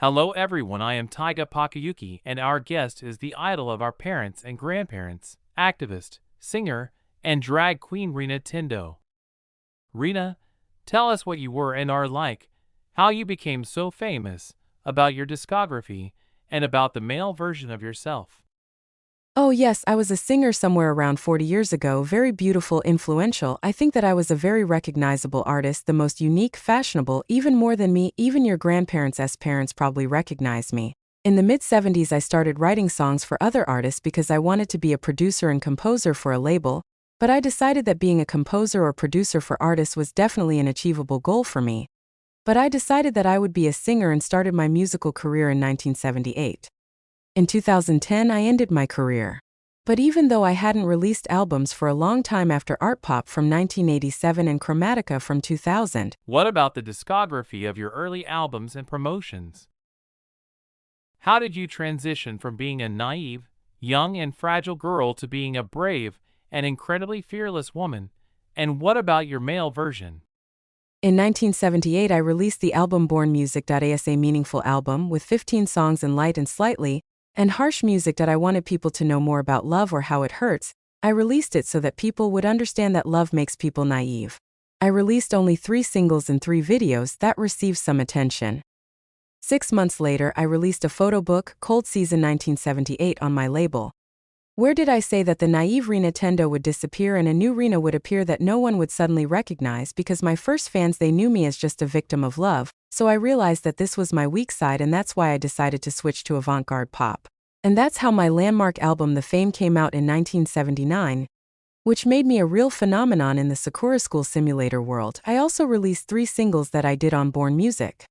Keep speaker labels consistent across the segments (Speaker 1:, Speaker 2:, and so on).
Speaker 1: Hello everyone, I am Taiga Pakayuki and our guest is the idol of our parents and grandparents, activist, singer, and drag queen Rina Tendo. Rina, tell us what you were and are like, how you became so famous, about your discography, and about the male version of yourself.
Speaker 2: Oh, yes, I was a singer somewhere around 40 years ago, very beautiful, influential. I think that I was a very recognizable artist, the most unique, fashionable, even more than me. Even your grandparents' parents probably recognized me. In the mid-70s, I started writing songs for other artists because I wanted to be a producer and composer for a label, but I decided that being a composer or producer for artists was definitely an achievable goal for me. But I decided that I would be a singer and started my musical career in 1978. In 2010, I ended my career. But even though I hadn't released albums for a long time after Art Pop from 1987 and Chromatica from 2000,
Speaker 1: What about the discography of your early albums and promotions? How did you transition from being a naive, young, and fragile girl to being a brave and incredibly fearless woman? And what about your male version?
Speaker 2: in 1978 I released the album Born Music. As a meaningful album with 15 songs and light and slightly, and harsh music that I wanted people to know more about love or how it hurts. I released it so that people would understand that love makes people naive. I released only 3 singles and 3 videos that received some attention. 6 months later, I released a photo book, Cold Season 1978, on my label. Where did I say that the naive Rina Tendo would disappear and a new Rina would appear that no one would suddenly recognize? Because my first fans, they knew me as just a victim of love, so I realized that this was my weak side, and that's why I decided to switch to avant-garde pop. And that's how my landmark album The Fame came out in 1979, which made me a real phenomenon in the Sakura school simulator world. I also released 3 singles that I did on Born Music.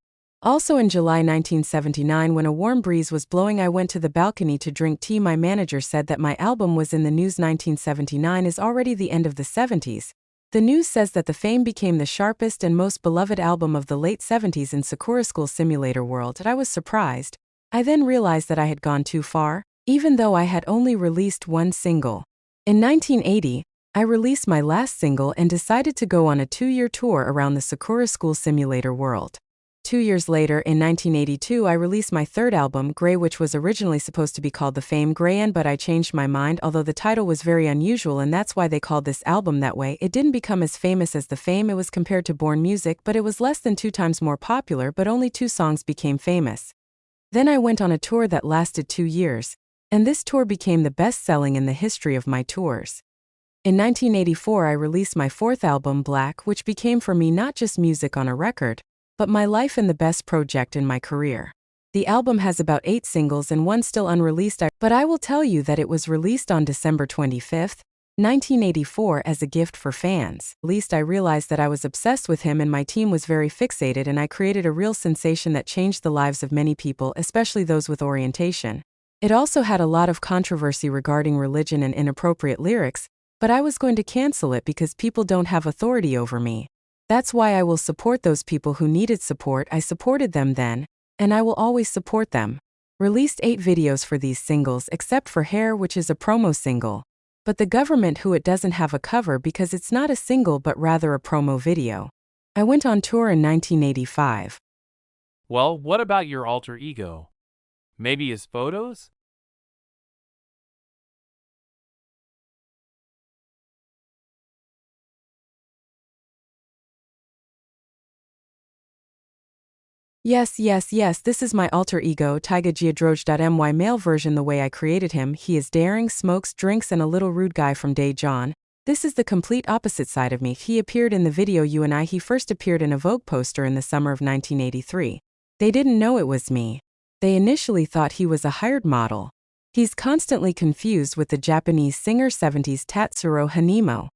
Speaker 2: Also in July 1979, when a warm breeze was blowing, I went to the balcony to drink tea. My manager said that my album was in the news. 1979 is already the end of the 70s. The news says that The Fame became the sharpest and most beloved album of the late 70s in Sakura school simulator world, and I was surprised. I then realized that I had gone too far, even though I had only released 1 single. In 1980, I released my last single and decided to go on a 2-year tour around the Sakura school simulator world. 2 years later, in 1982, I released my 3rd album, Grey, which was originally supposed to be called The Fame Grey, but I changed my mind, although the title was very unusual and that's why they called this album that way. It didn't become as famous as The Fame. It was compared to Born Music, but it was less than 2 times more popular, but only 2 songs became famous. Then I went on a tour that lasted 2 years, and this tour became the best-selling in the history of my tours. In 1984, I released my 4th album, Black, which became for me not just music on a record, but my life and the best project in my career. The album has about 8 singles and 1 still unreleased, but I will tell you that it was released on December 25, 1984 as a gift for fans. At least I realized that I was obsessed with him and my team was very fixated, and I created a real sensation that changed the lives of many people, especially those with orientation. It also had a lot of controversy regarding religion and inappropriate lyrics, but I was going to cancel it because people don't have authority over me. That's why I will support those people who needed support. I supported them then, and I will always support them. Released 8 videos for these singles except for Hair, which is a promo single. But the government who it doesn't have a cover because it's not a single but rather a promo video. I went on tour in 1985.
Speaker 1: Well, what about your alter ego? Maybe his photos?
Speaker 2: Yes, this is my alter ego, Taiga Giadroj.my male version. The way I created him, he is daring, smokes, drinks, and a little rude guy from day John. This is the complete opposite side of me. He appeared in the video You and I. He first appeared in a Vogue poster in the summer of 1983. They didn't know it was me. They initially thought he was a hired model. He's constantly confused with the Japanese singer 70s Tatsuro Hanimo.